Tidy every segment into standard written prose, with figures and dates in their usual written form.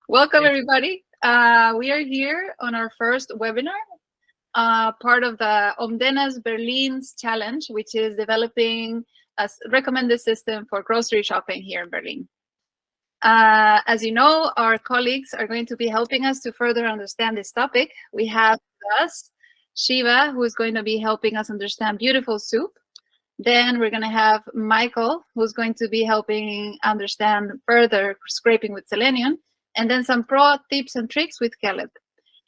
Welcome, everybody. We are here on our first webinar, part of the Omdenas Berlin's challenge, which is developing a recommended system for grocery shopping here in Berlin. As you know, our colleagues are going to be helping us to further understand this topic. We have with us Shiva, who is going to be helping us understand beautiful soup. Then we're going to have Michael, who's going to be helping understand further scraping with selenium, and then some pro tips and tricks with Caleb.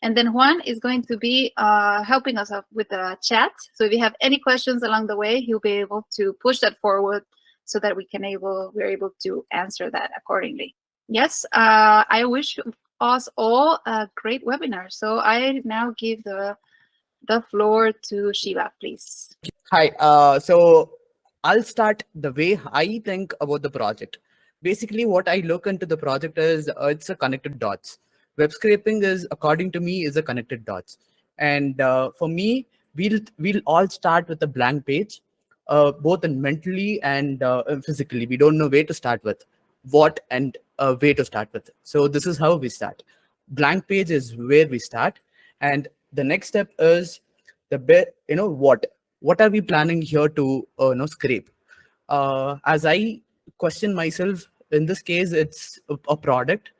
And then Juan is going to be helping us up with the chat. So if you have any questions along the way, he'll be able to push that forward so that we're able to answer that accordingly. Yes, I wish us all a great webinar. So I now give the floor to Shiva, please. Hi. So I'll start the way I think about the project. Basically, what I look into the project is it's a connected dots. Web scraping is, according to me, is a connected dots. And for me, we'll all start with a blank page, both in mentally and physically. We don't know where to start with, what and where to start with. So this is how we start. Blank page is where we start, and the next step is the bit. What are we planning here to scrape? As I question myself, in this case, it's a product.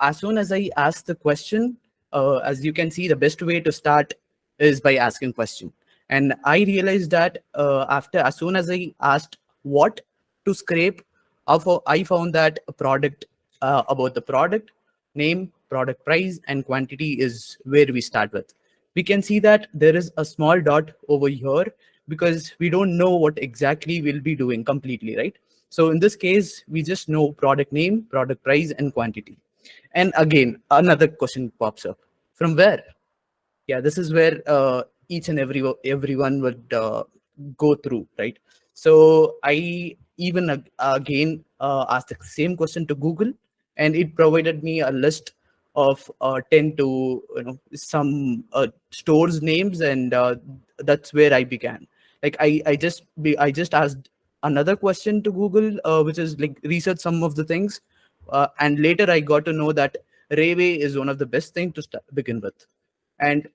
As soon as I ask the question, as you can see, the best way to start is by asking question. And I realized that as soon as I asked what to scrape, I found that a product, about the product name, product price, and quantity is where we start with. We can see that there is a small dot over here because we don't know what exactly we'll be doing completely, right? So in this case, we just know product name, product price, and quantity. And again, another question pops up. From where? Yeah, this is where each and everyone would go through, right? So I even again asked the same question to Google, and it provided me a list of 10 to some stores names, and that's where I began. Like I just asked another question to Google, which is like research some of the things, and later I got to know that Railway is one of the best things to begin with. And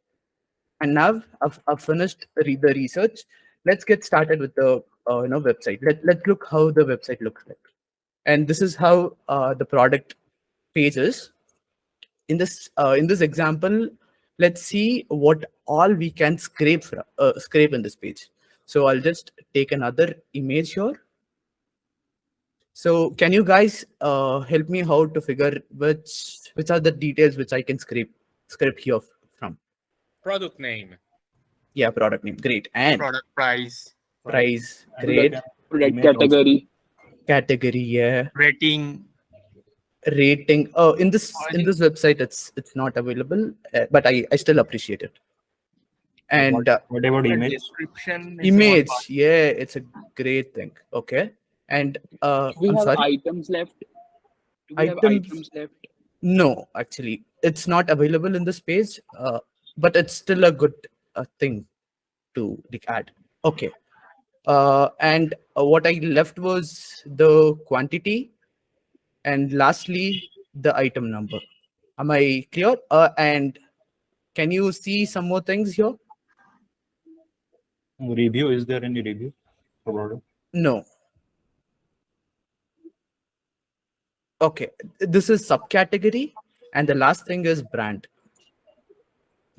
now I've finished the research. Let's get started with the website. Let's look how the website looks like. And this is how the product page is. In this example, let's see what all we can scrape in this page. So I'll just take another image here. So can you guys help me how to figure which are the details which I can scrape here from? Product name. Yeah, product name. Great. And product price. Price. Great. Product category. Category. Yeah. Rating. Oh, in this website, it's not available, but I still appreciate it. And what about image? Description. Image. Yeah, it's a great thing. Okay. And we I'm have sorry. items left. Do we have items left? No, actually, it's not available in this page, but it's still a good thing to add. Okay. And what I left was the quantity, and lastly, the item number. Am I clear? And can you see some more things here? Review. Is there any review for product? No. Okay, this is subcategory, and the last thing is brand.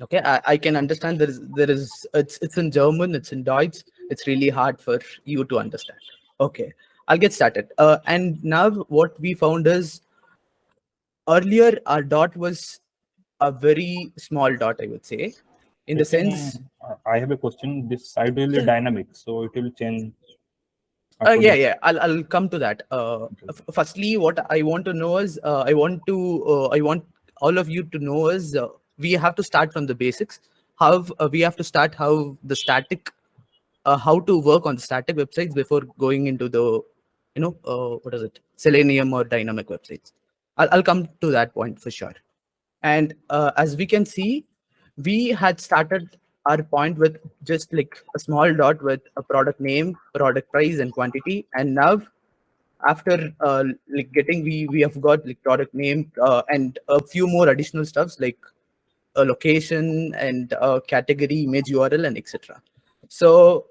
Okay, I can understand it's in German, it's in Deutsch. It's really hard for you to understand. Okay, I'll get started. And now what we found is earlier our dot was a very small dot, I would say, in the sense. I have a question. This site will be dynamic, so it will change. Yeah. I'll come to that. Firstly, what I want to know is I want all of you to know is we have to start from the basics. We have to start how the static, how to work on the static websites before going into the what is it, Selenium or dynamic websites. I'll come to that point for sure. And as we can see, we had started our point with just like a small dot with a product name, product price, and quantity. And now after like getting, we have got like product name and a few more additional stuffs like a location and a category, image URL, and etc. So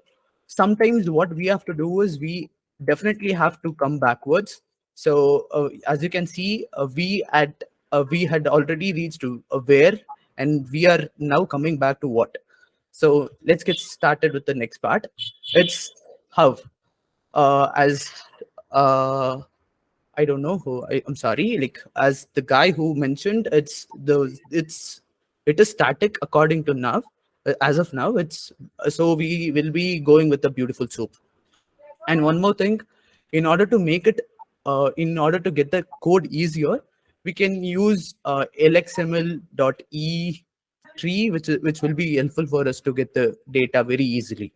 sometimes what we have to do is we definitely have to come backwards. So as you can see, we had already reached to where, and we are now coming back to what. So let's get started with the next part. It's how. As I don't know who. I'm sorry. Like as the guy who mentioned, it is static according to now. As of now, it's so we will be going with the beautiful soup. And one more thing, in order to make it, in order to get the code easier, we can use lxml.e tree, which will be helpful for us to get the data very easily.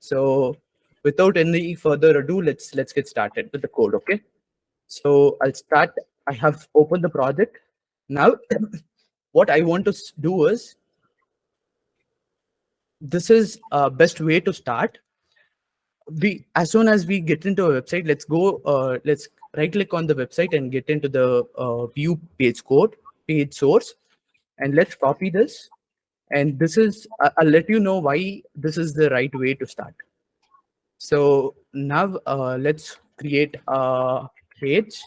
So without any further ado, let's get started with the code. Okay. So I'll start. I have opened the project. Now, what I want to do is, this is best way to start. As soon as we get into a website, let's right click on the website and get into the view page code, page source, and let's copy this. And this is, I'll let you know why this is the right way to start. So now let's create a page,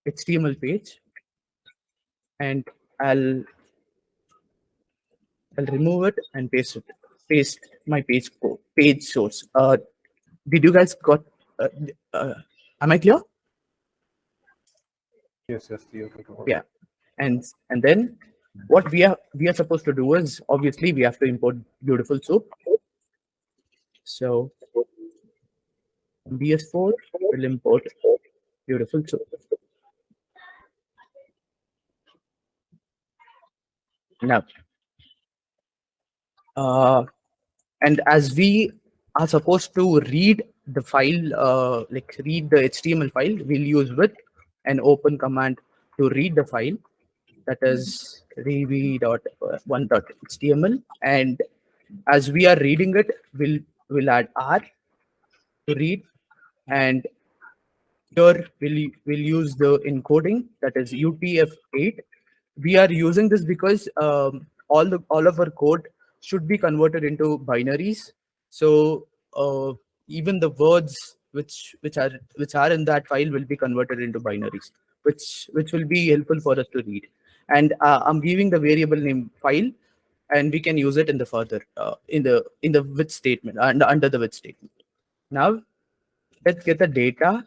HTML page, and I'll remove it and paste my page code, page source. Did you guys got? Am I clear? Yes, yes. Yeah. And then what we are supposed to do is, obviously we have to import beautiful soup. So BS4 will import beautiful soup. Now, and as we are supposed to read the file, like read the HTML file, we'll use with an open command to read the file. That is rev.1.html, and as we are reading it, we'll add r to read, and here we'll use the encoding, that is UTF-8. We are using this because all of our code should be converted into binaries. So even the words which are in that file will be converted into binaries, which will be helpful for us to read. And I'm giving the variable name file, and we can use it in the further in the with statement, under the with statement. Now let's get the data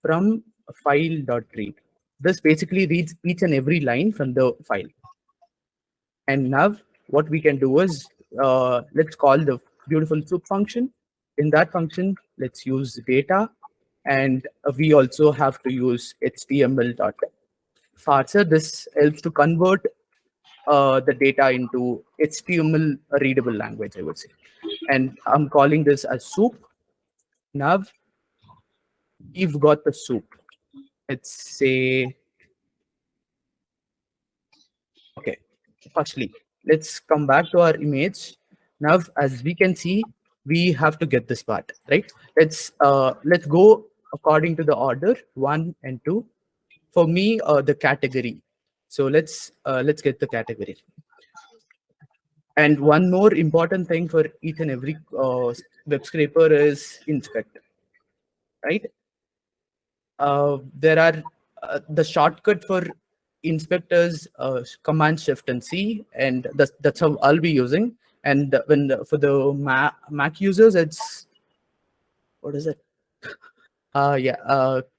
from file.read. This basically reads each and every line from the file. And now what we can do is, let's call the beautiful soup function. In that function, let's use data, and we also have to use html.parser. This helps to convert the data into HTML readable language, I would say. And I'm calling this as soup. Now we've got the soup. Let's say, okay, firstly, let's come back to our image. Now, as we can see, we have to get this part, right? Let's go according to the order 1 and 2. For me, the category. So let's get the category. And one more important thing for each and every web scraper is inspect, right? There are the shortcut for inspectors, command shift and C, and that's how I'll be using. And for the Mac users, it's, what is it?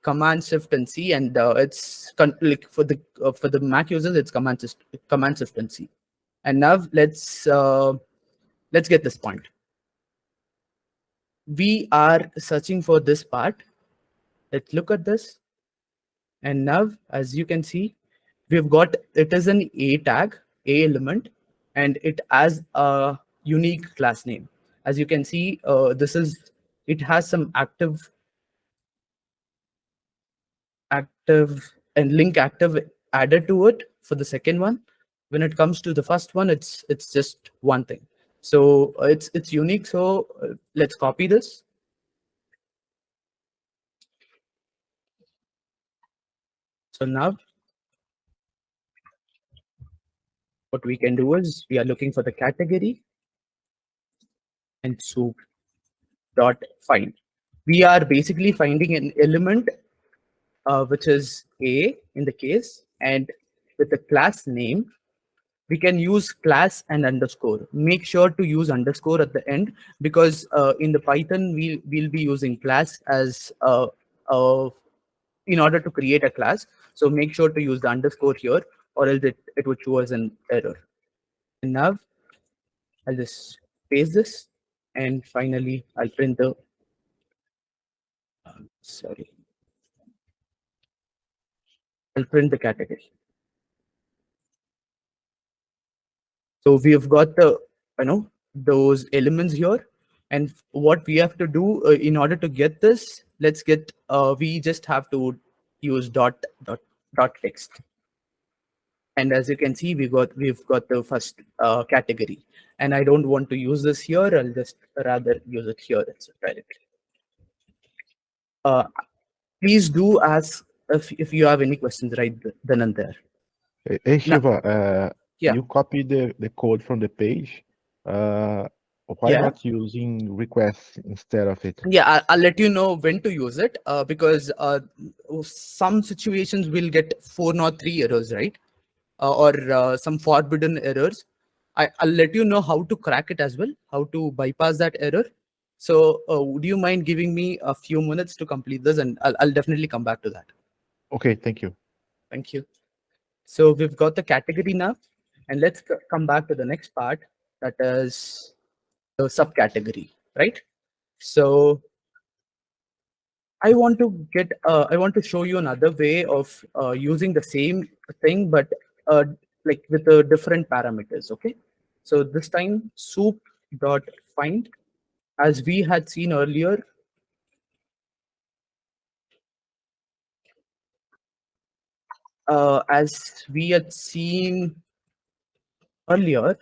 Command shift and C, and it's like for the Mac users, it's command shift and C. And now let's get this point. We are searching for this part. Let's look at this. And now, as you can see, we've got, it is an A tag, A element, and it has a unique class name. As you can see, it has some active and link active added to it for the second one. When it comes to the first one, it's just one thing. So it's unique. So let's copy this. So now what we can do is we are looking for the category and soup dot find. We are basically finding an element which is A in the case, and with the class name, we can use class and underscore. Make sure to use underscore at the end, because in the Python, we'll be using class as in order to create a class. So make sure to use the underscore here, or else it would show us an error. And now I'll just paste this, and finally I'll print the, sorry, I'll print the category. So we have got the, those elements here, and what we have to do in order to get this, we just have to use dot text. And as you can see, we've got the first category, and I don't want to use this here. I'll just rather use it here directly. Please do ask if you have any questions right then and there. Hey, Shiva, yeah. you copy the code from the page. Why Yeah. not using requests instead of it? Yeah, I'll let you know when to use it, because some situations will get 403 errors, right? Or some forbidden errors. I'll let you know how to crack it as well, how to bypass that error. So would you mind giving me a few minutes to complete this, and I'll definitely come back to that. Okay, thank you. Thank you. So we've got the category now, and let's come back to the next part, that is the subcategory, right? So I want to show you another way of using the same thing, but like with the different parameters. Okay, so this time soup dot find, as we had seen earlier. As we had seen earlier,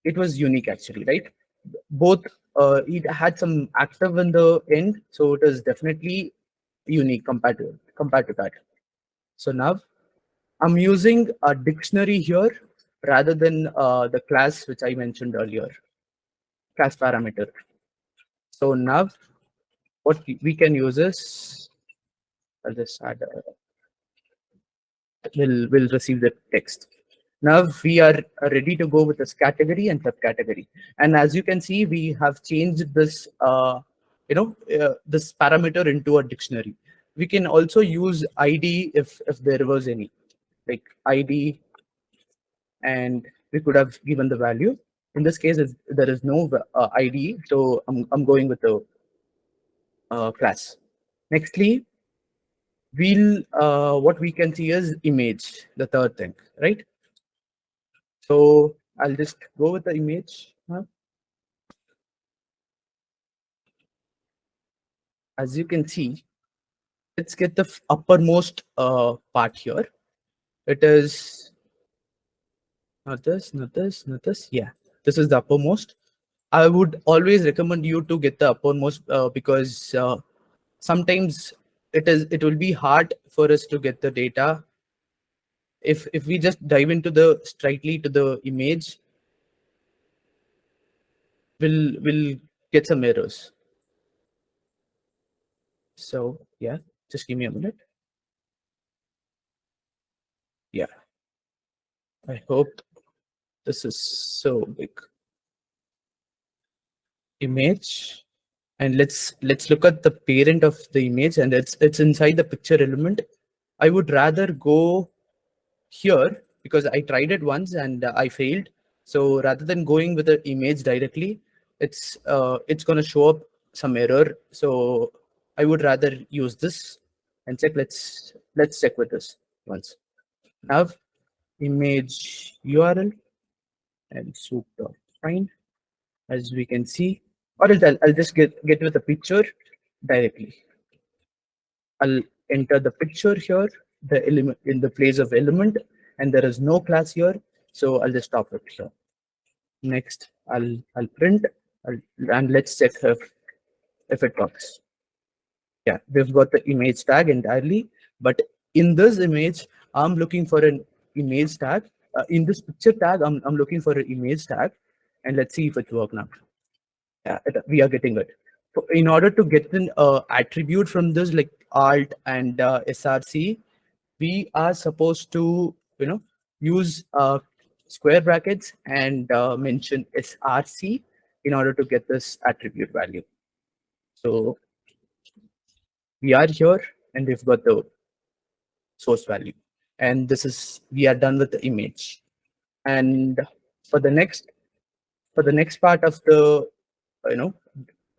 it was unique actually, right? Both it had some active in the end, so it is definitely unique compared to that. So now I'm using a dictionary here rather than the class which I mentioned earlier, class parameter. So now what we can use is, I'll just add will receive the text. Now we are ready to go with this category and subcategory. And as you can see, we have changed this, this parameter into a dictionary. We can also use ID if there was any, like ID, and we could have given the value. In this case, there is no ID, so I'm going with the class. Nextly, what we can see is image, the third thing, right? So I'll just go with the image. As you can see, let's get the uppermost part here. It is not this, not this, not this. Yeah, this is the uppermost. I would always recommend you to get the uppermost because sometimes it will be hard for us to get the data. If we just dive into the straightly to the image, we'll get some errors. So yeah, just give me a minute. Yeah, I hope this is so big. Image, and let's look at the parent of the image, and it's inside the picture element. I would rather go here because I tried it once and I failed. So rather than going with the image directly, it's going to show up some error. So I would rather use this and check. Let's check with this once. Now image URL and soup.find, as we can see, or I'll just get with the picture directly. I'll enter the picture here, the element in the place of element, and there is no class here, so I'll just stop it here. Next, I'll print, and let's check if it works. Yeah, we've got the image tag entirely, but in this image, I'm looking for an image tag. In this picture tag, I'm looking for an image tag, and let's see if it works now. Yeah, we are getting it. So in order to get an attribute from this, like alt and src, we are supposed to, use square brackets and mention src in order to get this attribute value. So we are here and we've got the source value, and this is, we are done with the image. And for the next part of the, you know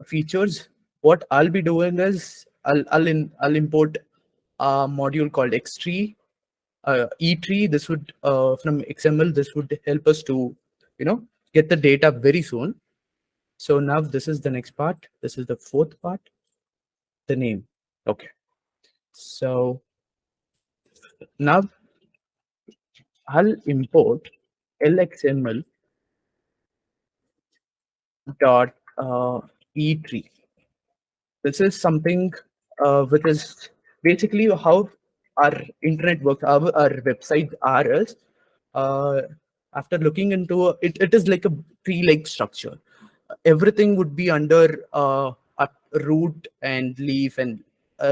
features, what I'll be doing is I'll import a module called xtree, etree. This would, from XML, this would help us to, get the data very soon. So now this is the next part. This is the fourth part, the name. Okay. So now I'll import lxml dot etree. This is something which is basically how our internet works, our websites are is, after looking into it is like a tree-like structure. Everything would be under a root and leaf, and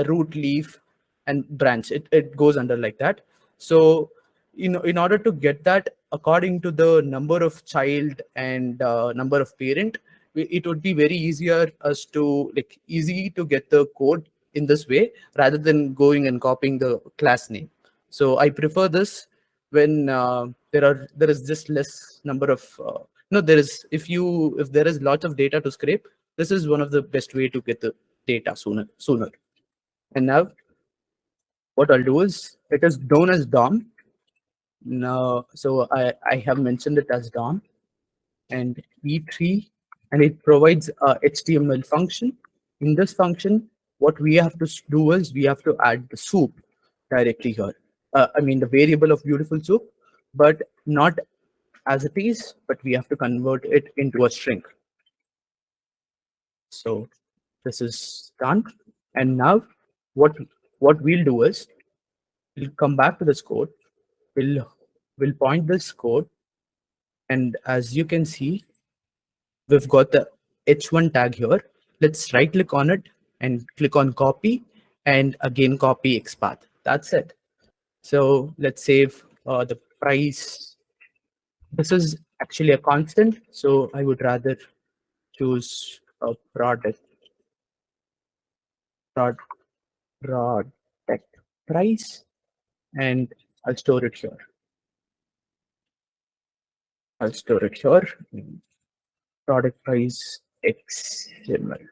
root, leaf, and branch. It goes under like that. So, in order to get that according to the number of child and number of parent, it would be very easier us to, like, easy to get the code in this way rather than going and copying the class name. So I prefer this when there is just less number of no, there is, if there is lots of data to scrape, this is one of the best way to get the data sooner. And now what I'll do is, it is known as DOM. Now, so I have mentioned it as DOM and E3, and it provides a HTML function. In this function, what we have to do is we have to add the soup directly here. I mean the variable of beautiful soup, but not as it is, but we have to convert it into a string. So this is done. And now what we'll do is, we'll come back to this code. We'll point this code, and as you can see, we've got the h1 tag here. Let's right click on it and click on copy, and again copy XPath. That's it. So let's save the price. This is actually a constant, so I would rather choose a product price, and I'll store it here. Product price XML.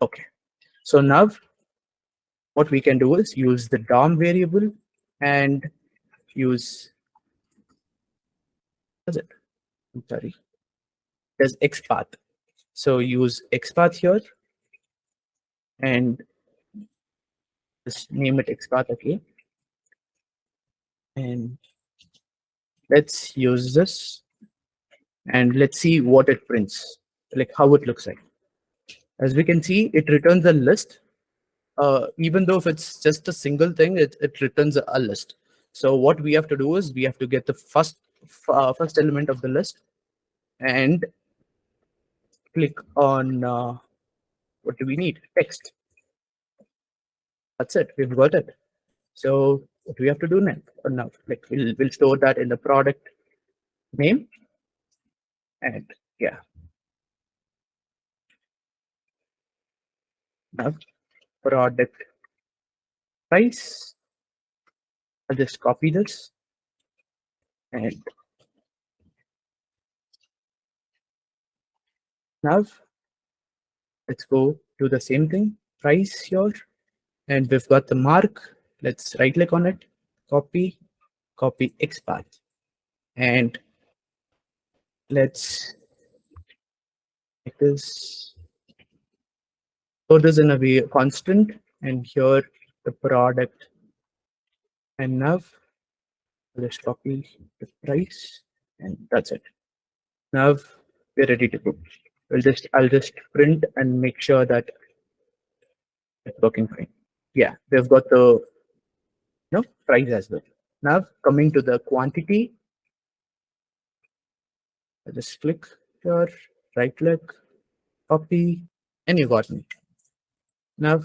Okay. So now what we can do is use the DOM variable and use, what's it? I'm sorry. There's XPath. So use XPath here and just name it XPath again. And let's use this, and let's see what it prints, like how it looks like. As we can see, it returns a list. Even though if it's just a single thing, it returns a list. So what we have to do is we have to get the first element of the list and click on what do we need? Text. That's it. We've got it. So what do we have to do next? Now, like we'll store that in the product name, and yeah. Now product price. I'll just copy this, and now let's go do the same thing. Price here, and we've got the mark. Let's right click on it, copy XPath, and let's make this, so this in a way constant, and here the product, and now let's copy the price, and that's it. Now we're ready to go. I'll just print and make sure that it's working fine. yeah, we've got the price as well. Now coming to the quantity, I just click here, right click, copy, and you got me. Now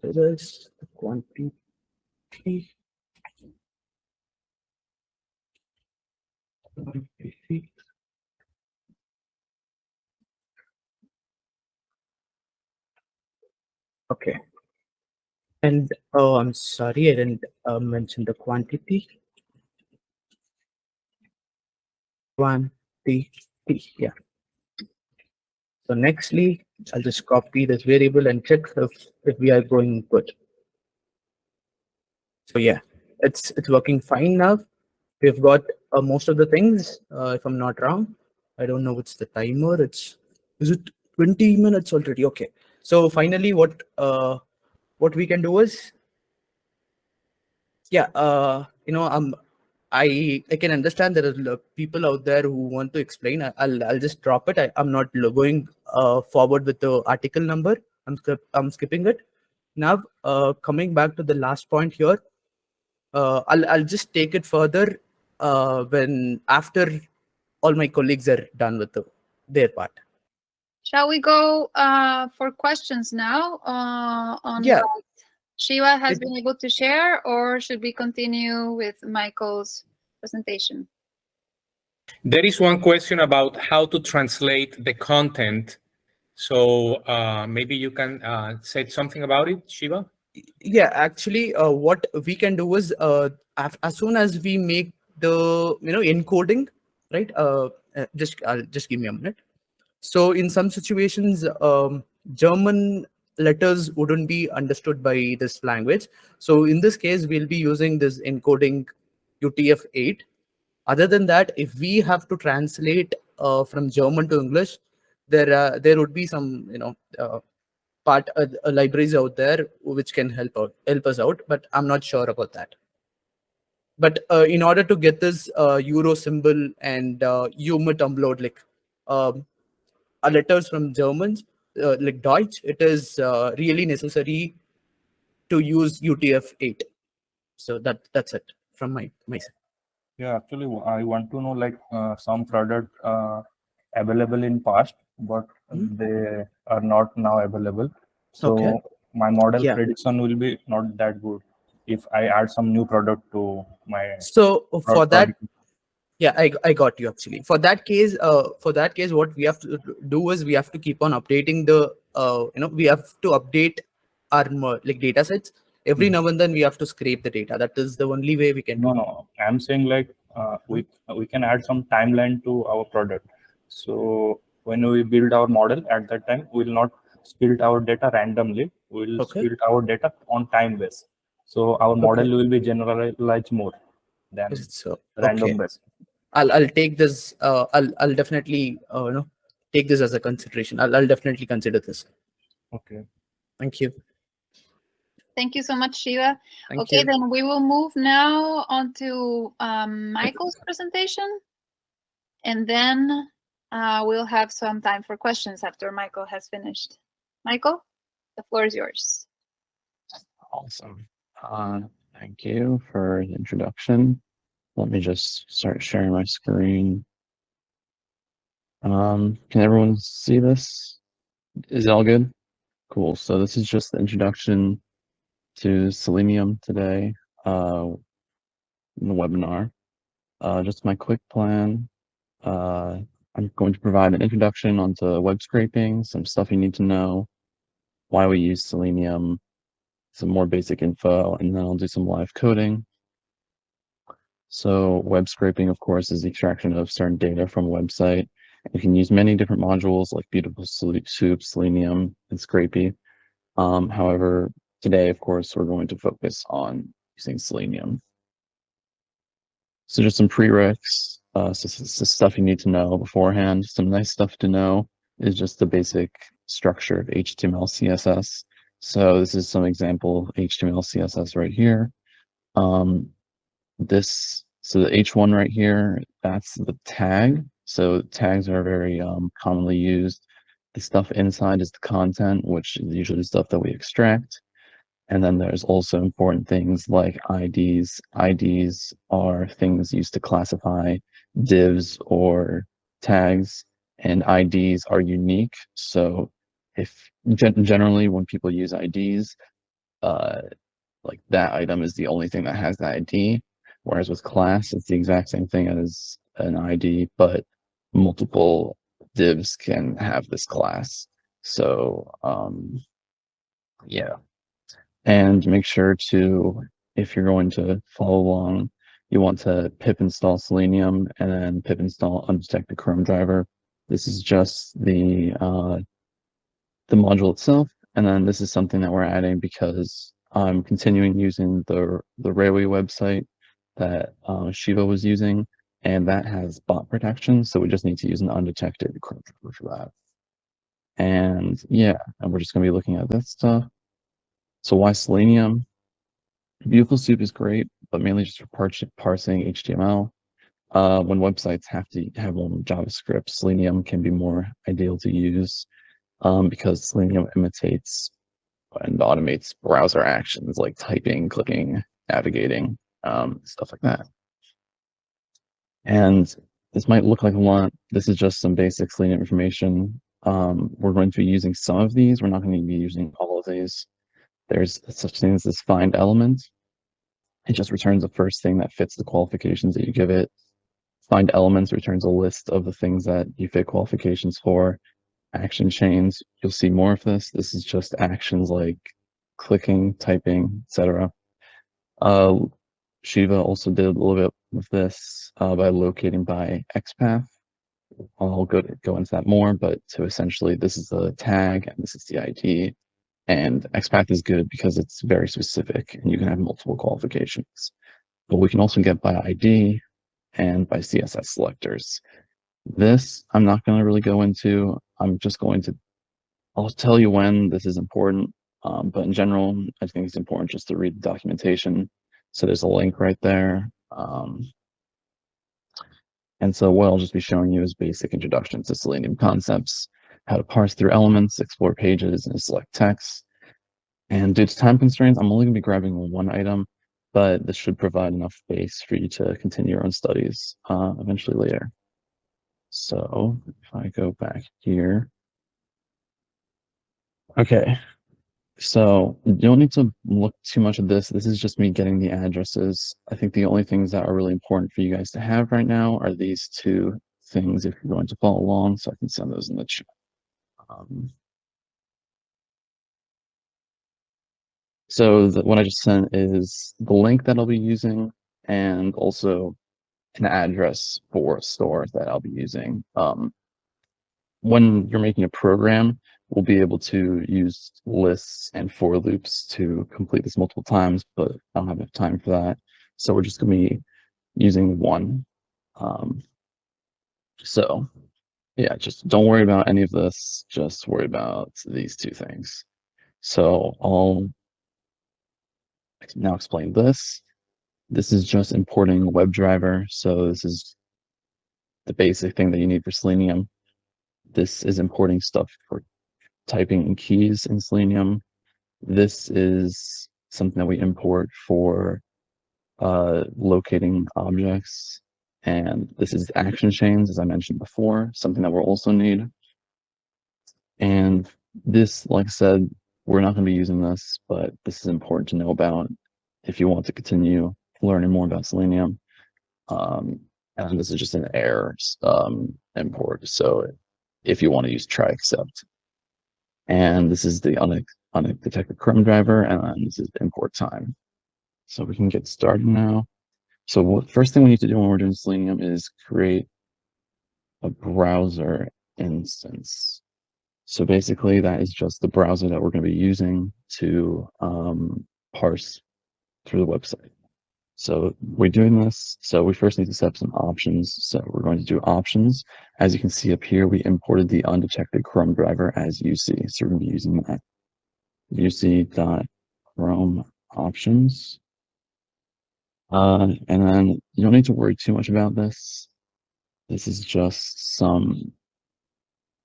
there is the quantity. Okay. And oh, I'm sorry, I didn't mention the quantity. Quantity, yeah. So nextly, I'll just copy this variable and check if we are going good. So yeah, it's working fine now. We've got most of the things. If I'm not wrong, I don't know what's the timer. Is it 20 minutes already? Okay. So finally, what we can do is, yeah, I can understand there are people out there who want to explain. I'll just drop it. I'm not going forward with the article number. I'm skipping it. Now coming back to the last point here, I'll just take it further when after all my colleagues are done with their part. Shall we go for questions now on Yeah. what Shiva has It- been able to share, or should we continue with Michael's presentation? There is one question about how to translate the content. So maybe you can say something about it, Shiva? Yeah, actually, what we can do is as soon as we make the encoding, right? Just give me a minute. So in some situations, German letters wouldn't be understood by this language. So in this case, we'll be using this encoding UTF-8. Other than that, if we have to translate from German to English, there would be some libraries out there which can help us out, but I'm not sure about that. But in order to get this euro symbol and UMIT upload, like letters from Germans, like Deutsch, it is really necessary to use UTF-8. So that's it from my side. Yeah, actually, I want to know like some product available in past, but they are not now available. So Okay. my model Yeah. prediction will be not that good if I add some new product to my So for that, product. yeah, I got you actually. For that case, what we have to do is we have to keep on updating the we have to update our like data sets every now and then. We have to scrape the data. That is the only way we can do. No, I'm saying like we can add some timeline to our product. So when we build our model at that time, we'll not split our data randomly. We'll Okay. split our data on time base. So our model will be generalized more than So random okay, base. I'll take this. I'll definitely take this as a consideration. I'll definitely consider this. Okay. Thank you. Thank you so much, Shiva. Thank Okay, you. then we will move now on to Michael's presentation, and then we'll have some time for questions after Michael has finished. Michael, the floor is yours. Awesome. Thank you for the introduction. Let me just start sharing my screen. Can everyone see this? Is it all good? Cool. So this is just the introduction to Selenium today in the webinar. Just my quick plan. I'm going to provide an introduction onto web scraping, some stuff you need to know, why we use Selenium, some more basic info, and then I'll do some live coding. So web scraping, of course, is the extraction of certain data from a website. You can use many different modules like Beautiful Soup, Selenium, and Scrapey. However, today, of course, we're going to focus on using Selenium. So just some prereqs, so stuff you need to know beforehand. Some nice stuff to know is just the basic structure of HTML, CSS. So this is some example HTML, CSS right here. So the H1 right here, that's the tag. So tags are very commonly used The stuff inside is the content, which is usually the stuff that we extract. And then there's also important things like IDs. IDs are things used to classify divs or tags, and IDs are unique. So if generally when people use IDs, like that item is the only thing that has the ID. Whereas with class, it's the exact same thing as an ID, but multiple divs can have this class. So yeah. And make sure to, if you're going to follow along, you want to pip install Selenium and then pip install undetected Chrome driver. This is just the module itself. And then this is something that we're adding because I'm continuing using the Railway website that Shiva was using, and that has bot protection. So we just need to use an undetected Chrome driver for that. And yeah, and we're just going to be looking at this stuff. So why Selenium? Beautiful Soup is great, but mainly just for parsing HTML. When websites have to have one JavaScript, Selenium can be more ideal to use because Selenium imitates and automates browser actions like typing, clicking, navigating, stuff like that. And this might look like a lot. This is just some basic Selenium information. We're going to be using some of these. We're not going to be using all of these. There's such thing as this find element. It just returns the first thing that fits the qualifications that you give it. Find elements returns a list of the things that you fit qualifications for. Action chains, you'll see more of this. This is just actions like clicking, typing, etc. Shiva also did a little bit with this by locating by XPath. I'll go into that more, but to essentially, this is the tag and this is the ID. And XPath is good because it's very specific and you can have multiple qualifications. But we can also get by ID and by CSS selectors. This I'm not going to really go into. I'm just going to, I'll tell you when this is important. But in general, I think it's important just to read the documentation. So there's a link right there. And so what I'll just be showing you is basic introduction to Selenium concepts, how to parse through elements, explore pages, and select text. And due to time constraints, I'm only going to be grabbing one item, but this should provide enough space for you to continue your own studies eventually later. So if I go back here. Okay, so you don't need to look too much at this. This is just me getting the addresses. I think the only things that are really important for you guys to have right now are these two things if you're going to follow along, so I can send those in the chat. So what I just sent is the link that I'll be using and also an address for a store that I'll be using. When you're making a program, we'll be able to use lists and for loops to complete this multiple times, but I don't have enough time for that. So we're just going to be using one. So yeah, just don't worry about any of this. Just worry about these two things. So I'll now explain this. This is just importing a WebDriver. So this is the basic thing that you need for Selenium. This is importing stuff for typing in keys in Selenium. This is something that we import for locating objects. And this is action chains, as I mentioned before, something that we'll also need. And this, like I said, we're not going to be using this, but this is important to know about if you want to continue learning more about Selenium. And this is just an error import. So if you want to use try except. And this is the undetected Chrome driver, and this is import time. So we can get started now. So first thing we need to do when we're doing Selenium is create a browser instance. So basically that is just the browser that we're going to be using to parse through the website. So we're doing this. So we first need to set up some options. So we're going to do options. As you can see up here, we imported the undetected Chrome driver as UC. So we're going to be using that. UC.Chrome options. And then you don't need to worry too much about this. This is just some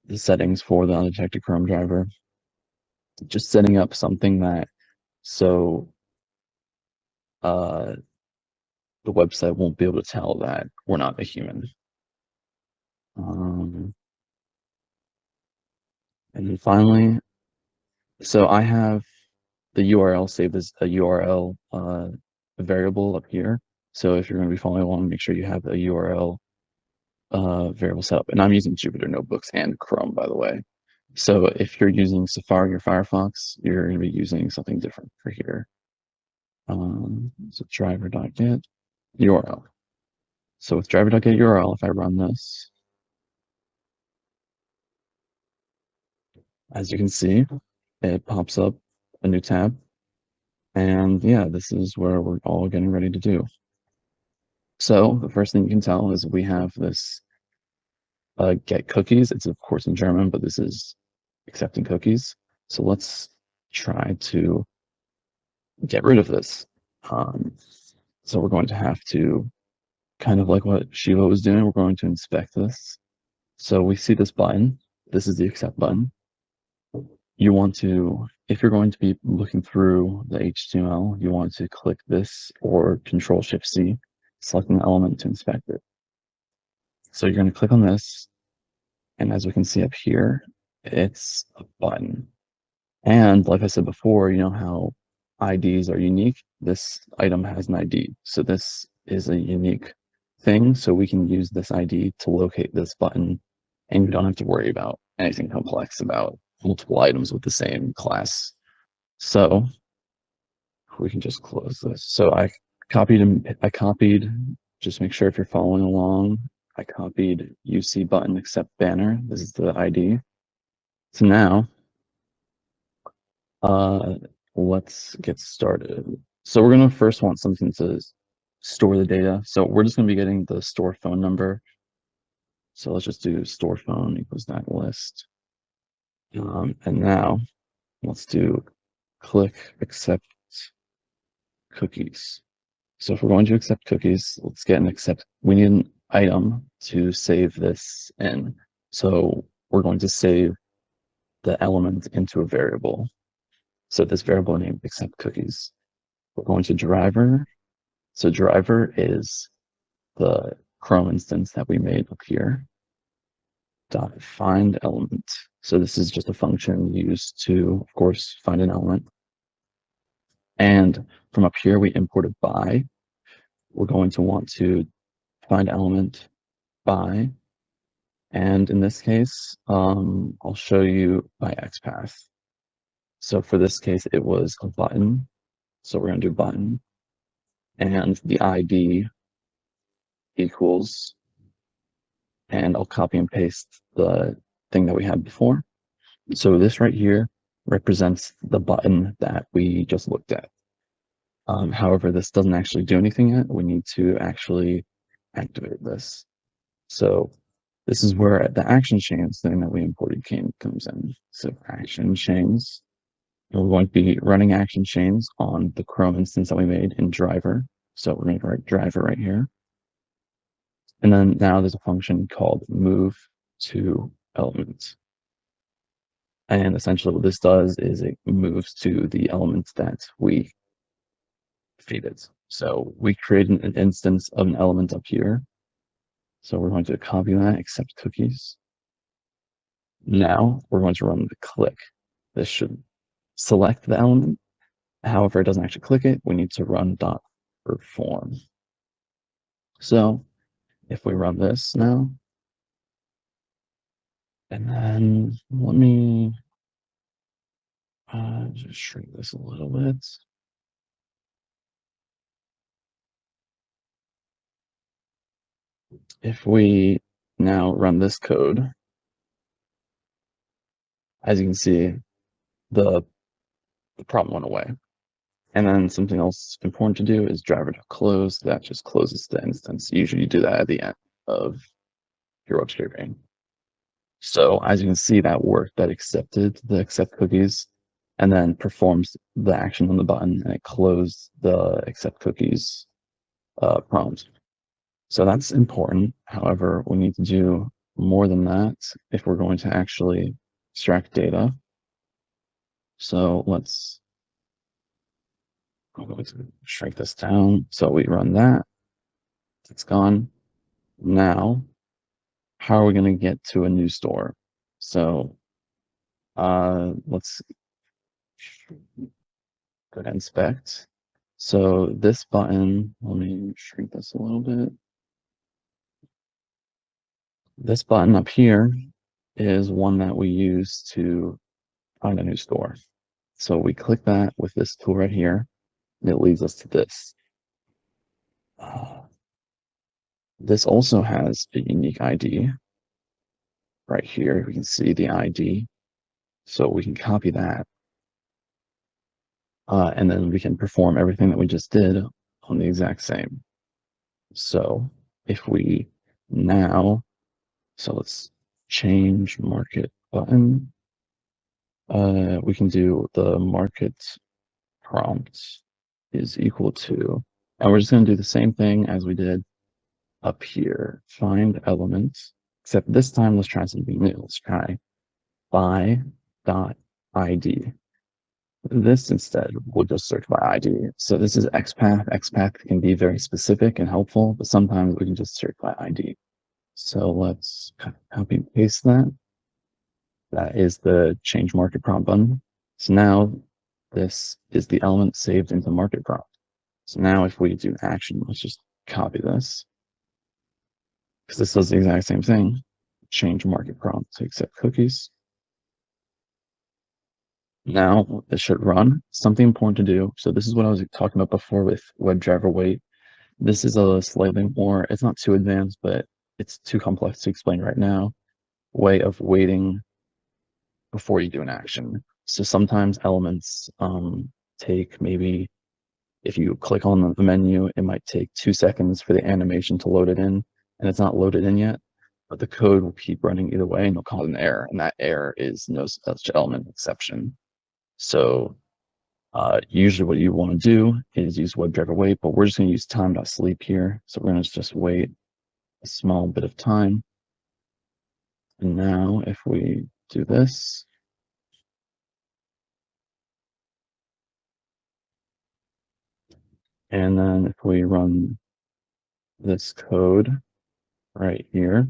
the settings for the undetected Chrome driver. Just setting up something that so the website won't be able to tell that we're not a human. And then finally, so I have the URL saved as a URL variable up here. So if you're going to be following along, make sure you have a URL variable set up. And I'm using Jupyter Notebooks and Chrome, by the way. So if you're using Safari or Firefox, you're going to be using something different for here. So driver.get URL. So with driver.get URL, if I run this, as you can see, it pops up a new tab. And yeah, this is where we're all getting ready to do. So the first thing you can tell is we have this get cookies. It's of course in German, but this is accepting cookies. So let's try to get rid of this. So we're going to have to, kind of like what Shiva was doing, we're going to inspect this. So we see this button. This is the accept button. You want to, if you're going to be looking through the HTML, you want to click this or Control-Shift-C, select an element to inspect it. So you're going to click on this, and as we can see up here, it's a button. And like I said before, you know how IDs are unique? This item has an ID. So this is a unique thing. So we can use this ID to locate this button, and we don't have to worry about anything complex about multiple items with the same class. So we can just close this. So I copied, just make sure if you're following along, I copied UC button accept banner. This is the ID. So now, let's get started. So we're gonna first want something to store the data. So we're just gonna be getting the store phone number. So let's just do store phone equals that list. And now let's do click accept cookies. So if we're going to accept cookies, let's get an accept. We need an item to save this in. So we're going to save the element into a variable. So this variable named accept cookies. We're going to driver. So driver is the Chrome instance that we made up here. Dot find element. So this is just a function used to, of course, find an element. And from up here, we imported by. We're going to want to find element by. And in this case, I'll show you by XPath. So for this case, it was a button. So we're going to do button. And the ID equals, and I'll copy and paste the thing that we had before. So this right here represents the button that we just looked at. However, this doesn't actually do anything yet. We need to actually activate this. So this is where the action chains thing that we imported comes in. So action chains. And we're going to be running action chains on the Chrome instance that we made in driver. So we're going to write driver right here. And then now there's a function called move to element. And essentially what this does is it moves to the elements that we feed it. So we create an instance of an element up here. So we're going to copy that, accept cookies. Now we're going to run the click. This should select the element. However, it doesn't actually click it. We need to run dot perform. So if we run this now, and then let me just shrink this a little bit. If we now run this code, as you can see, the problem went away. And then something else important to do is driver.close. That just closes the instance. Usually you do that at the end of your web scraping. So as you can see, that worked. That accepted the accept cookies and then performs the action on the button, and it closed the accept cookies prompt. So that's important. However, we need to do more than that if we're going to actually extract data. So let's shrink this down. So we run that. It's gone. Now, how are we going to get to a new store? So let's go to inspect. So this button, let me shrink this a little bit. This button up here is one that we use to find a new store. So we click that with this tool right here, and it leads us to this. This also has a unique ID. Right here, we can see the ID. So we can copy that. And then we can perform everything that we just did on the exact same. So if we now, so let's change market button. We can do the market prompt is equal to, and we're just going to do the same thing as we did up here. Find elements, except this time let's try something new. Let's try by.id. This instead will just search by ID. So this is XPath. XPath can be very specific and helpful, but sometimes we can just search by ID. So let's copy and paste that. That is the change market prompt button. So now this is the element saved into market prompt. So now if we do action, let's just copy this, because this does the exact same thing. Change market prompt to accept cookies. Now this should run. Something important to do. So this is what I was talking about before with WebDriver wait. This is a slightly more, it's not too advanced, but it's too complex to explain right now, way of waiting before you do an action. So sometimes elements take maybe, if you click on the menu, it might take 2 seconds for the animation to load it in, and it's not loaded in yet, but the code will keep running either way and it'll cause an error, and that error is no such element exception. So usually what you want to do is use WebDriver wait, but we're just going to use time.sleep here. So we're going to just wait a small bit of time. And now if we do this, and then if we run this code right here,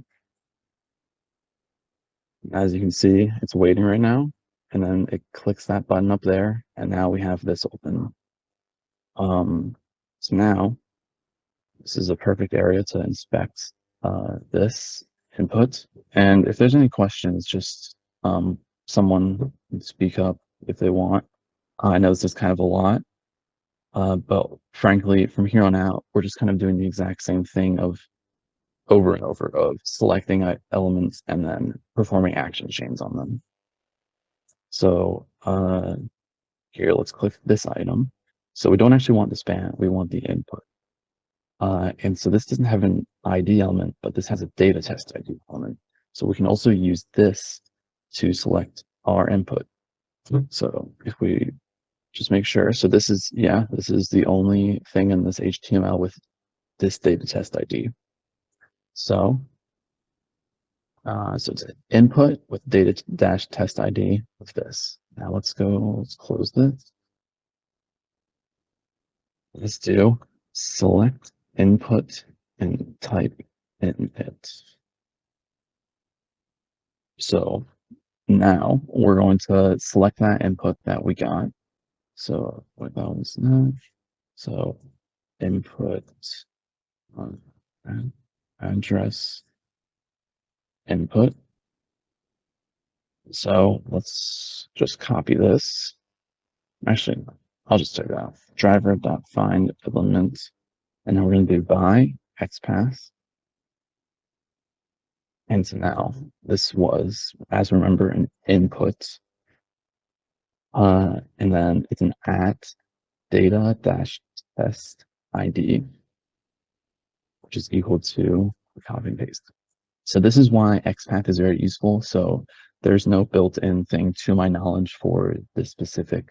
as you can see, it's waiting right now, and then it clicks that button up there, and now we have this open. So now this is a perfect area to inspect this input. And if there's any questions, just someone can speak up if they want. I know this is kind of a lot, but frankly, from here on out, we're just kind of doing the exact same thing of over and over of selecting elements and then performing action chains on them. So here, let's click this item. So we don't actually want the span, we want the input. And so this doesn't have an ID element, but this has a data test ID element. So we can also use this to select our input. So if we just make sure, so this is, yeah, this is the only thing in this HTML with this data test ID. So, so it's an input with data dash test ID with this. Now let's close this. Let's do select input and type input. So now we're going to select that input that we got. So what that was that. So input address input. So let's just copy this. Actually, I'll just take it out. Driver.find element. And now we're going to do by XPath. And so now this was, as remember, an input. And then it's an at data dash test ID, which is equal to copy and paste. So this is why XPath is very useful. So there's no built-in thing to my knowledge for this specific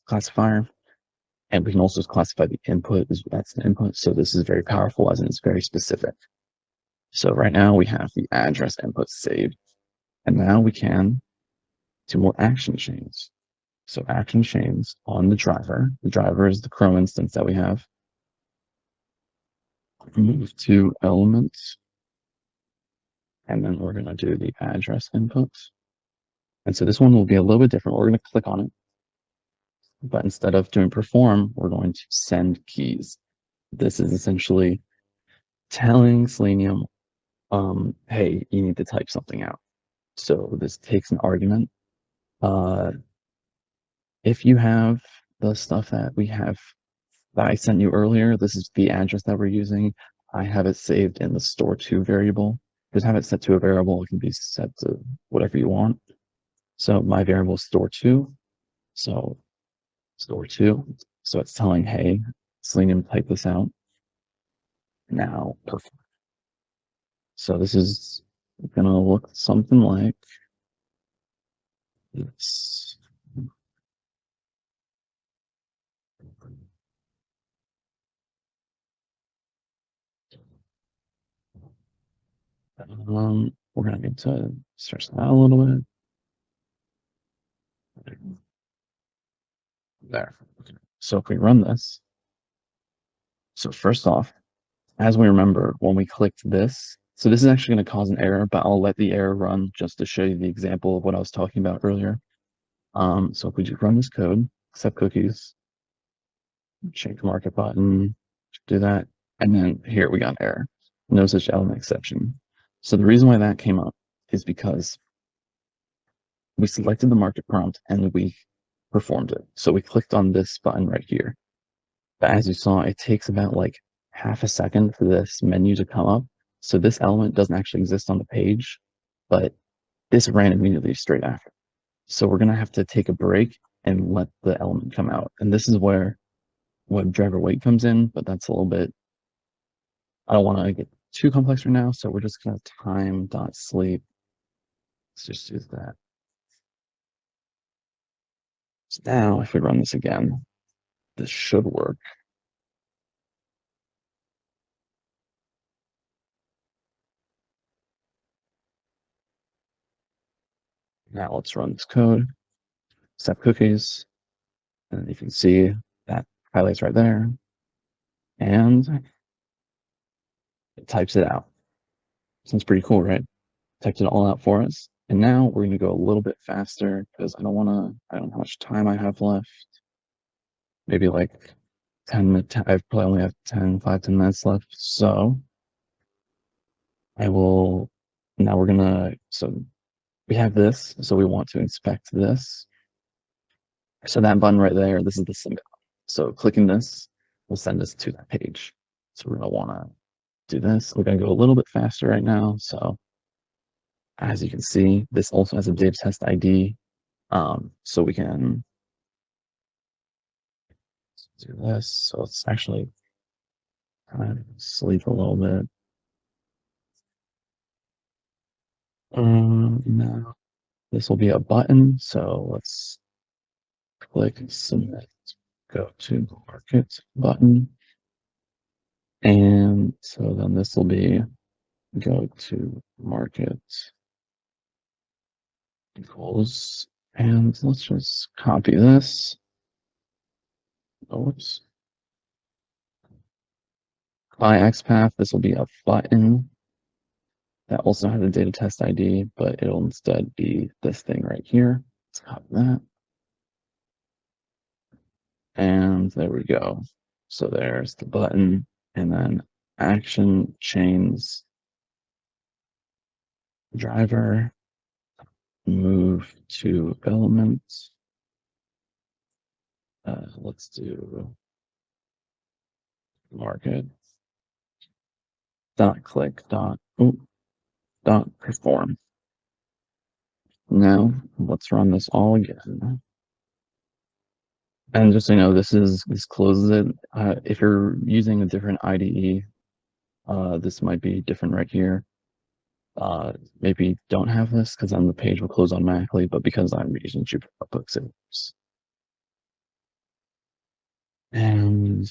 classifier. And we can also classify the input as that's an input. So this is very powerful as in it's very specific. So right now we have the address input saved, and now we can do more action chains. So action chains on the driver. The driver is the Chrome instance that we have. Move to elements, and then we're going to do the address input. And so this one will be a little bit different. We're going to click on it, but instead of doing perform, we're going to send keys. This is essentially telling Selenium, hey, you need to type something out. So this takes an argument. If you have the stuff that we have that I sent you earlier, this is the address that we're using. I have it saved in the store2 variable. Just have it set to a variable. It can be set to whatever you want. So my variable is store2. So store2. So it's telling, hey, Selenium, type this out. Now, perfect. So this is gonna look something like this. We're gonna need to stretch that out a little bit. There. So if we run this, so first off, as we remember, when we clicked this, so this is actually going to cause an error, but I'll let the error run just to show you the example of what I was talking about earlier. So if we just run this code, accept cookies, change market button, do that, and then here we got an error, no such element exception. So the reason why that came up is because we selected the market prompt and we performed it. So we clicked on this button right here. But as you saw, it takes about like half a second for this menu to come up. So this element doesn't actually exist on the page, but this ran immediately straight after. So we're gonna have to take a break and let the element come out. And this is where WebDriver wait comes in, but that's a little bit, I don't wanna get too complex right now. So we're just gonna time.sleep. Let's just use that. So now if we run this again, this should work. Now let's run this code, set cookies, and you can see that highlights right there, and it types it out. Sounds pretty cool, right? Typed it all out for us. And now we're gonna go a little bit faster because I don't know how much time I have left. Maybe like 10 minutes, I probably only have 5-10 minutes left. So I will, now we're gonna, so we have this, so we want to inspect this. So that button right there, this is the symbol. So clicking this will send us to that page. So we're gonna wanna do this. We're gonna go a little bit faster right now. So as you can see, this also has a div test ID. So we can do this. So let's actually kind of sleep a little bit. Now this will be a button. So let's click submit, go to market button. And so then this will be go to market equals, and let's just copy this. Oops. By XPath, this will be a button that also has a data test ID, but it'll instead be this thing right here. Let's copy that. And there we go. So there's the button, and then action chains driver, move to elements. Let's do market dot click dot perform. Now let's run this all again. And just so you know, this closes it. If you're using a different IDE, this might be different right here. Maybe don't have this because then the page will close automatically, but because I'm using Jupyter Notebooks, it works. And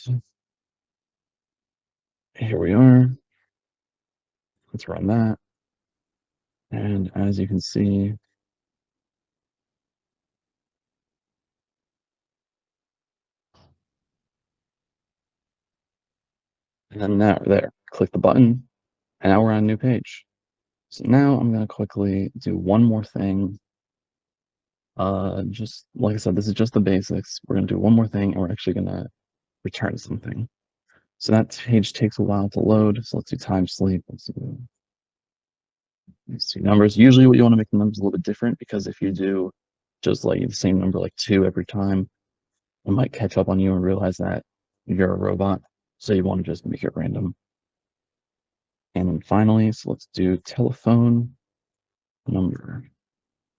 here we are. let's run that. And as you can see, and then now there, click the button, and now we're on a new page. So now I'm going to quickly do one more thing. Just like I said, this is just the basics. We're going to do one more thing, and we're actually going to return something. So that page takes a while to load. So let's do time sleep. Let's do numbers. Usually what you want to make the numbers a little bit different, because if you do just like the same number like 2 every time, it might catch up on you and realize that you're a robot. So you want to just make it random. And then finally, so let's do telephone number.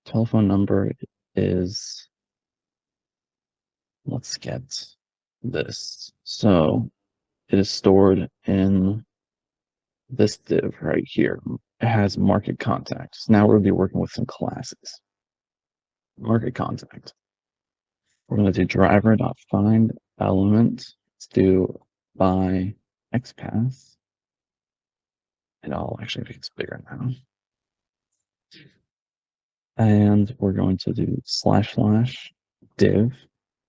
Telephone number is, let's get this. So it is stored in this div right here. It has market contacts. Now we'll be working with some classes. Market contact. We're going to do driver.find element. Let's do by XPath. And I'll actually make it bigger now. And we're going to do // div.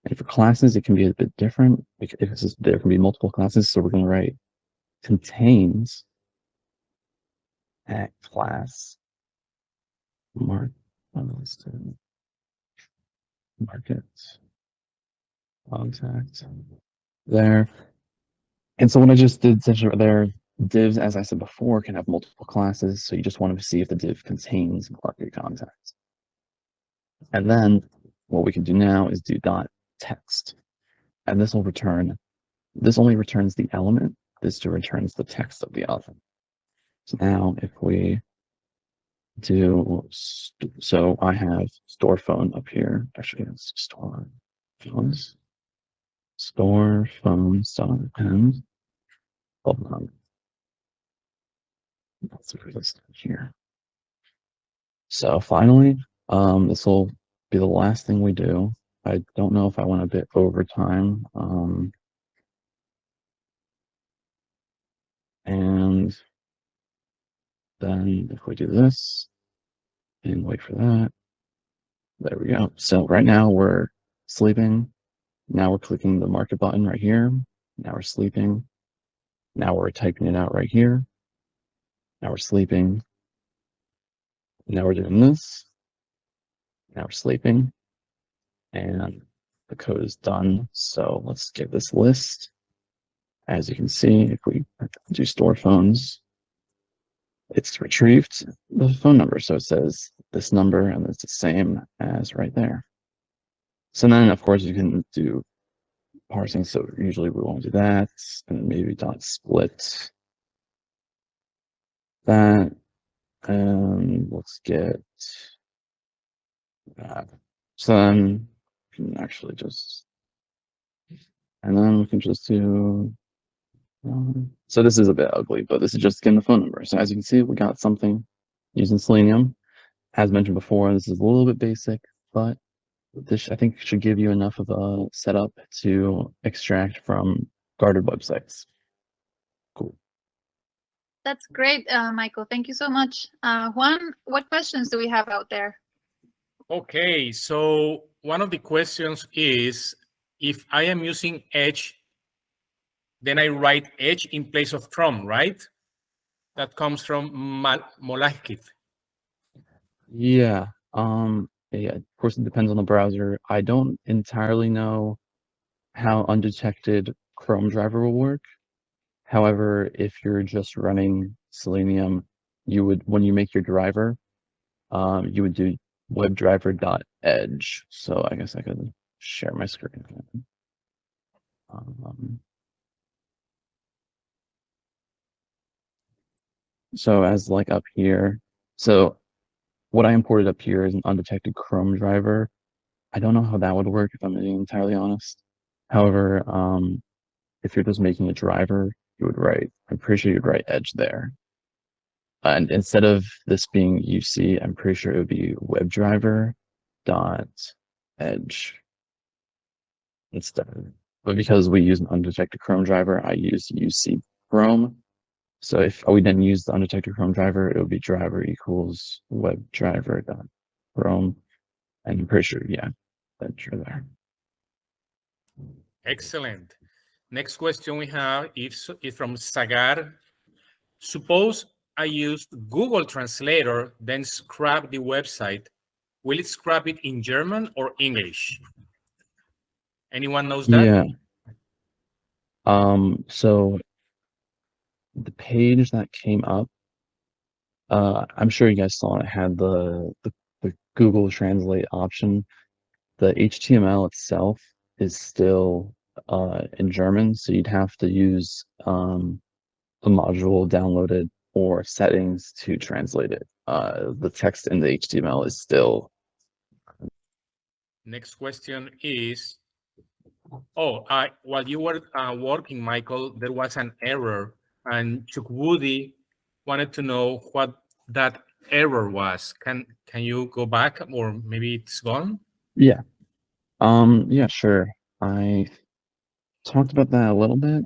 And for classes, it can be a bit different because there can be multiple classes. So we're going to write contains at class market contact there. And so what I just did essentially right there, divs, as I said before, can have multiple classes. So you just want to see if the div contains market contacts. And then what we can do now is do dot text. And this will return, this only returns the element. This just returns the text of the element. So now if we do, so I have store phone up here. Actually, it's store phones. Store phones and hold on. Let's see this here. So finally, this will be the last thing we do. I don't know if I want a bit over time. And then if we do this and wait for that, there we go. So right now we're sleeping. Now we're clicking the market button right here. Now we're sleeping. Now we're typing it out right here. Now we're sleeping. Now we're doing this. Now we're sleeping. And the code is done. So let's give this list. As you can see, if we do store phones, it's retrieved the phone number. So it says this number and it's the same as right there. So then, of course, you can do parsing. So usually we won't do that. And maybe dot split that. And let's get that. So then we can actually just, and then we can just do, so this is a bit ugly, but this is just getting the phone number. So as you can see, we got something using Selenium. As mentioned before, this is a little bit basic, but this I think should give you enough of a setup to extract from guarded websites. Cool. That's great, Michael. Thank you so much. Juan, what questions do we have out there? Okay, so one of the questions is, if I am using Edge, then I write Edge in place of Chrome, right? That comes from Molakith. Yeah. Yeah, of course it depends on the browser. I don't entirely know how undetected Chrome driver will work. However, if you're just running Selenium, you would, when you make your driver, you would do webdriver.edge. So I guess I could share my screen. So as like up here, so what I imported up here is an undetected Chrome driver. I don't know how that would work if I'm being entirely honest. However, if you're just making a driver, you would write, I'm pretty sure you'd write edge there. And instead of this being UC, I'm pretty sure it would be WebDriver dot edge instead. But because we use an undetected Chrome driver, I use UC Chrome. So if we didn't use the undetected Chrome driver, it would be driver equals webdriver.chrome. And I'm pretty sure, yeah, that's true there. Excellent. Next question we have is from Sagar. Suppose I used Google Translator, then scrap the website. Will it scrap it in German or English? Anyone knows that? Yeah. So the page that came up, I'm sure you guys saw it had the Google Translate option. The HTML itself is still in German, so you'd have to use a module downloaded or settings to translate it. The text in the HTML is still. Next question is, while you were working, Michael, there was an error, and Chuck Woody wanted to know what that error was. Can you go back, or maybe it's gone? Yeah. Yeah, sure. I talked about that a little bit.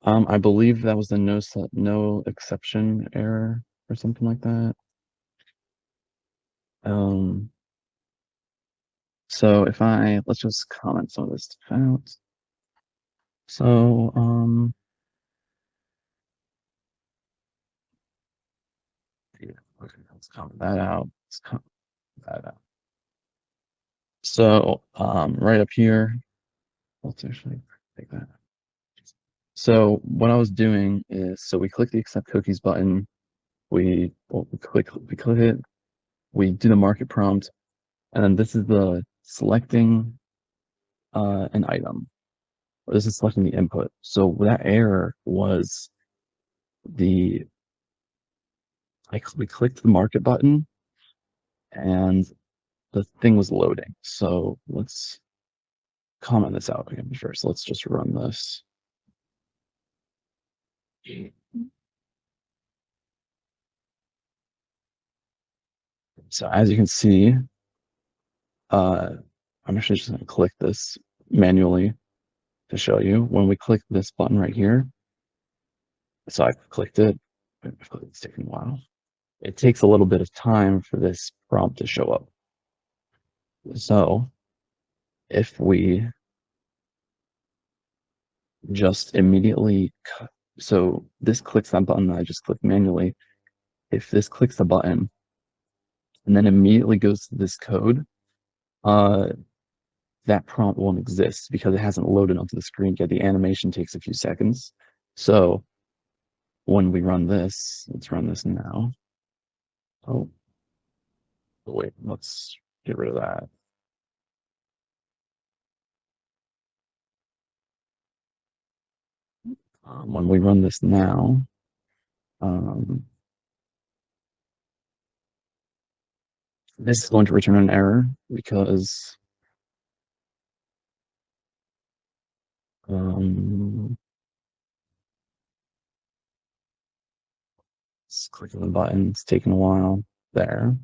I believe that was the no exception error or something like that. So if let's just comment some of this stuff out. So, yeah, okay, let's comment that out. Let's comment that out. So, right up here, let's actually take that. So what I was doing is, so we click the accept cookies button, we click it, we do the market prompt, and then this is the selecting an item, or this is selecting the input. So that error was we clicked the market button and the thing was loading. So let's comment this out again first. Let's just run this. So as you can see, I'm actually just going to click this manually to show you. When we click this button right here, so I've clicked it. It's taking a while. It takes a little bit of time for this prompt to show up. So if we just immediately, so this clicks that button that I just clicked manually. If this clicks the button and then immediately goes to this code, that prompt won't exist because it hasn't loaded onto the screen yet. The animation takes a few seconds. So when we run this, let's run this now. Oh, wait, let's get rid of that. When we run this now, this is going to return an error because just clicking the button, it's taking a while. There.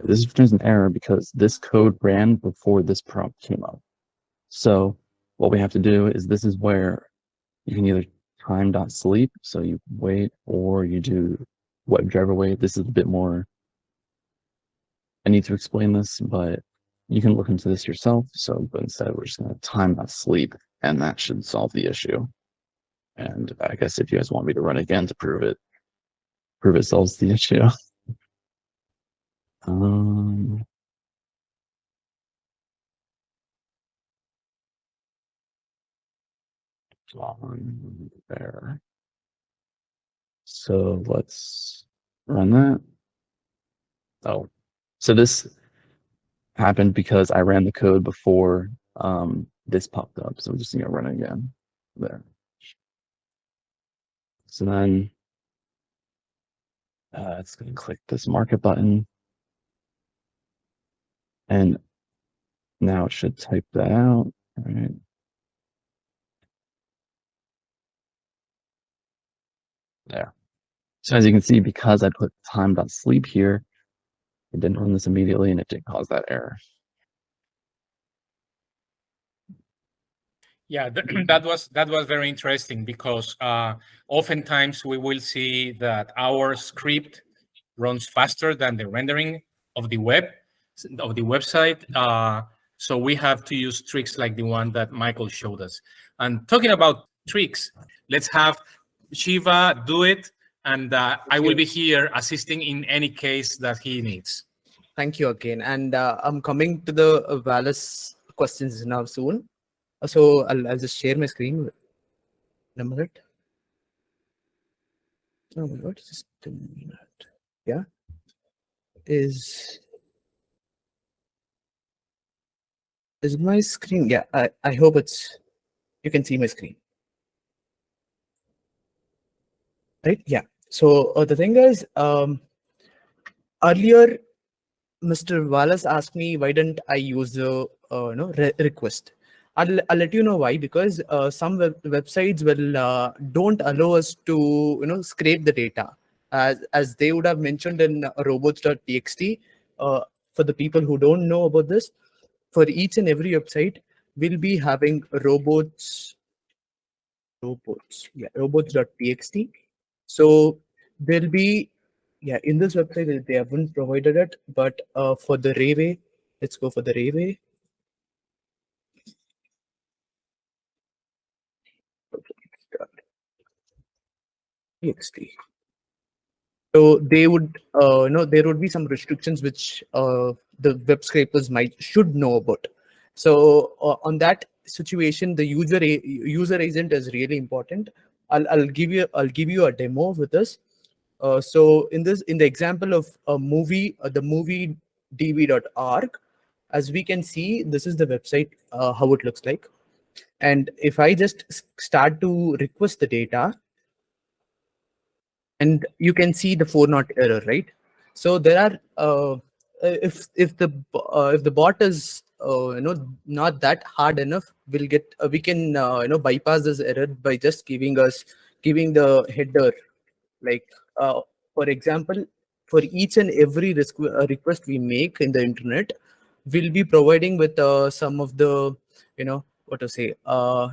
This returns an error because this code ran before this prompt came up. So what we have to do is, this is where you can either time.sleep, so you wait, or you do WebDriver wait. This is a bit more, I need to explain this, but you can look into this yourself. So, but instead we're just going to time.sleep, and that should solve the issue. And I guess if you guys want me to run again to prove it solves the issue. On there. So let's run that. Oh, so this happened because I ran the code before this popped up. So we're just gonna run it again there. So then it's gonna click this market button, and now it should type that out. All right. There. So as you can see, because I put time.sleep here, it didn't run this immediately, and it didn't cause that error. Yeah, that was very interesting because oftentimes we will see that our script runs faster than the rendering of the website. So we have to use tricks like the one that Michael showed us. And talking about tricks, let's have Shiva do it, and I will be here assisting in any case that he needs. Thank you again. And I'm coming to the Wallace questions now soon. So I'll just share my screen in a minute. Oh my God, just a minute. Yeah. Is my screen? Yeah, I hope you can see my screen. Right? Yeah. So the thing is, earlier Mr. Wallace asked me why didn't I use the request. I'll let you know why, because some websites will don't allow us to scrape the data, as they would have mentioned in robots.txt. For the people who don't know about this, for each and every website, we'll be having robots.txt. So there'll be, yeah, in this website they haven't provided it, but for the Rayway, let's go for the Rayway. txt. So they would, there would be some restrictions which the web scrapers should know about. So on that situation, the user agent is really important. I'll give you a demo with this. So in the example of a movie, the movie db.org, as we can see, this is the website, how it looks like. And if I just start to request the data, and you can see the 4-not error, right? So there are if the bot is not that hard enough, we can bypass this error by just giving the header, like for example, for each and every request we make in the internet, we'll be providing with some of the what to say,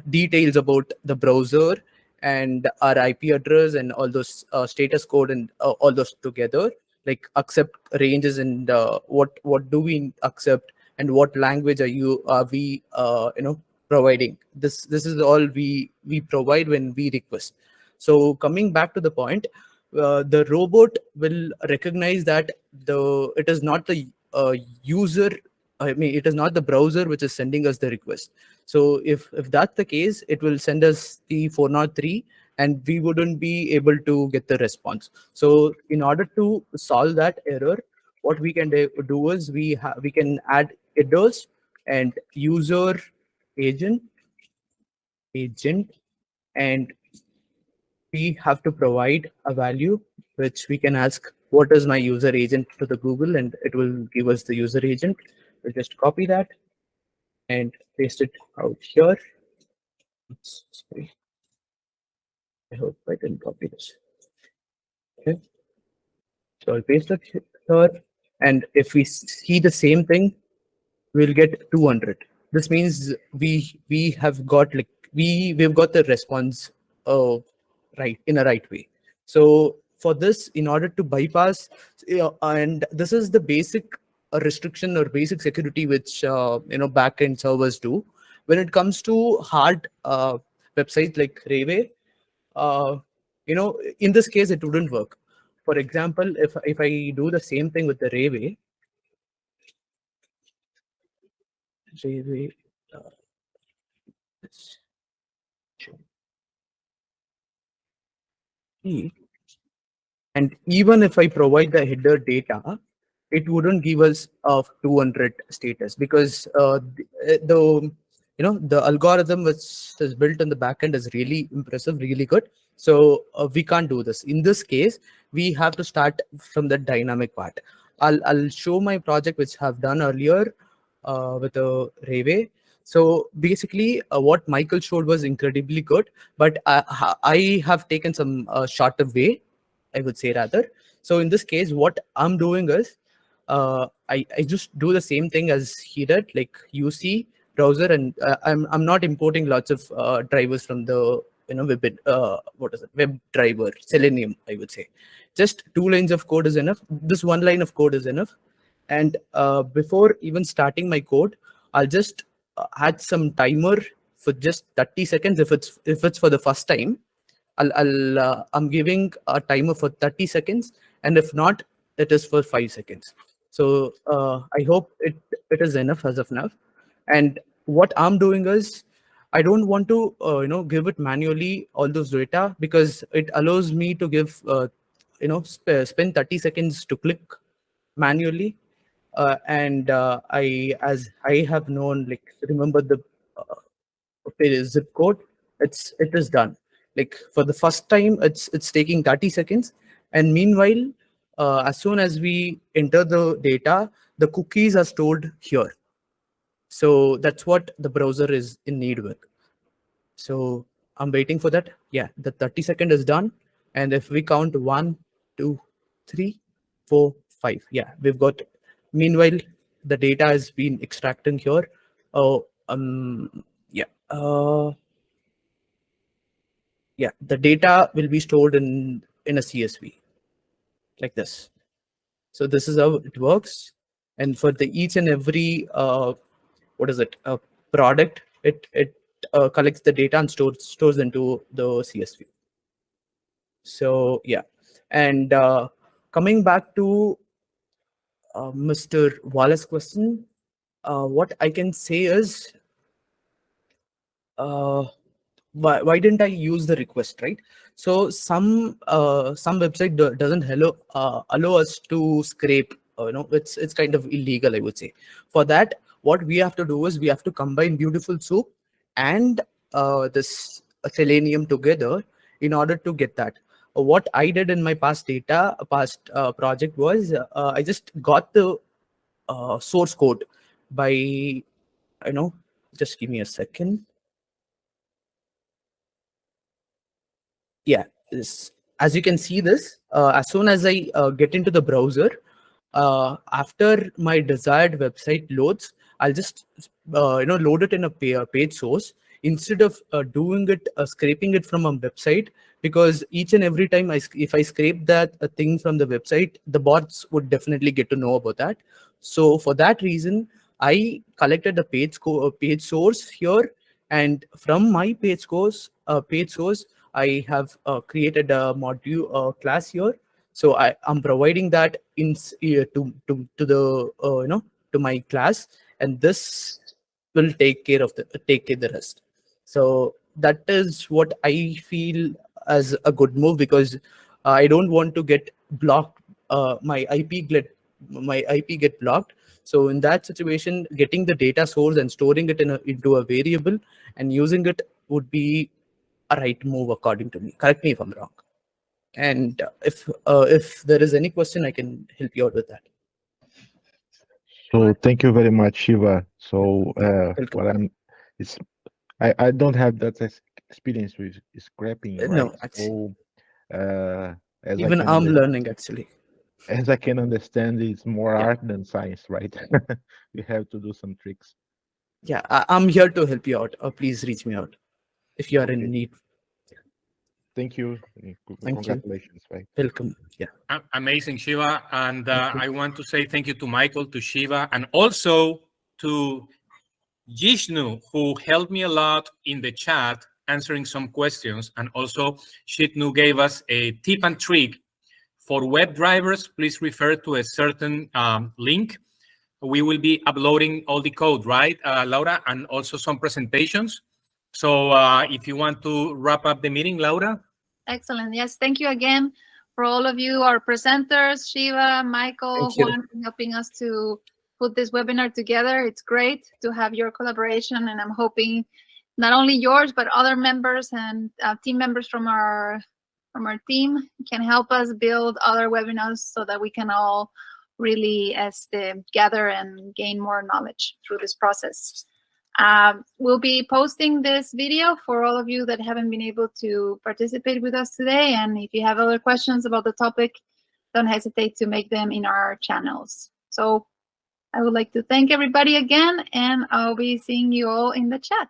details about the browser and our IP address and all those status code and all those together, like accept ranges and what do we accept and what language are we providing. This is all we provide when we request. So coming back to the point, the robot will recognize that it is not the user. I mean, it is not the browser which is sending us the request. So if that's the case, it will send us the 403, and we wouldn't be able to get the response. So in order to solve that error, what we can do is we can add headers and user agent, and we have to provide a value which we can ask what is my user agent to the Google, and it will give us the user agent. We'll just copy that and paste it out here. Sorry, I hope I didn't copy this. Okay, so I'll paste it here, and if we see the same thing, we'll get 200. This means we have got we've got the response right in a right way. So for this, in order to bypass, and this is the basic restriction or basic security which backend servers do. When it comes to hard websites like Rayway, in this case it wouldn't work. For example, if I do the same thing with the Rayway, let's see. And even if I provide the header data, it wouldn't give us 200 status, because the algorithm which is built in the backend is really impressive, really good. So we can't do this. In this case, we have to start from the dynamic part. I'll show my project which I've done earlier with the Rayway. So basically, what Michael showed was incredibly good, but I have taken some shorter way, I would say rather. So in this case, what I'm doing is I just do the same thing as he did, like UC browser, and I'm not importing lots of drivers from the web driver Selenium, I would say. Just 2 lines of code is enough. This 1 line of code is enough. And before even starting my code, I'll just add some timer for just 30 seconds. If it's for the first time, I'm giving a timer for 30 seconds, and if not, it is for 5 seconds. So I hope it is enough as of now. And what I'm doing is, I don't want to give it manually all those data, because it allows me to give spend 30 seconds to click manually. And as I have known, like, remember the zip code, it is done. Like, for the first time, it's taking 30 seconds. And meanwhile, as soon as we enter the data, the cookies are stored here. So that's what the browser is in need with. So I'm waiting for that. Yeah, the 30-second is done. And if we count 1, 2, 3, 4, 5, yeah, we've got. Meanwhile, the data has been extracting here. Oh, yeah. Yeah, the data will be stored in a CSV like this. So this is how it works. And for the each and every product, it collects the data and stores into the CSV. So yeah, and coming back to Mr. Wallace's question, what I can say is, why didn't I use the request, right? So some website doesn't allow us to scrape. It's kind of illegal, I would say. For that, what we have to do is we have to combine Beautiful Soup and this Selenium together in order to get that. What I did in my past project was, I just got the source code by just give me a second. Yeah, as you can see this, as soon as I get into the browser, after my desired website loads, I'll just load it in a page source, instead of doing it scraping it from a website, because each and every time if I scrape that thing from the website, the bots would definitely get to know about that. So for that reason, I collected the page source here, and from my page source, I have created a module class here. So I'm providing that to the to my class, and this will take care of the rest. So that is what I feel as a good move, because I don't want to get blocked. My IP get blocked. So in that situation, getting the data source and storing it into a variable and using it would be a right move, according to me. Correct me if I'm wrong. And if there is any question, I can help you out with that. So thank you very much, Shiva. So Welcome. what it's I don't have that experience with scrapping, right? No, actually, So as even I'm learning, actually. as I can understand, it's more Yeah. art than science, right? You have to do some tricks. Yeah, I'm here to help you out. Please reach me out if you are in need. Thank you. Thank you. Congratulations, right? Welcome. Yeah. Amazing, Shiva. And I want to say thank you to Michael, to Shiva, and also to Jishnu, who helped me a lot in the chat answering some questions. And also, Shitnu gave us a tip and trick for web drivers. Please refer to a certain link. We will be uploading all the code, right, Laura, and also some presentations. So if you want to wrap up the meeting, Laura. Excellent. Yes, thank you again for all of you, our presenters, Shiva, Michael, Juan, for helping us to put this webinar together. It's great to have your collaboration, and I'm hoping not only yours, but other members and team members from our team can help us build other webinars so that we can all really gather and gain more knowledge through this process. We'll be posting this video for all of you that haven't been able to participate with us today. And if you have other questions about the topic, don't hesitate to make them in our channels. So I would like to thank everybody again, and I'll be seeing you all in the chat.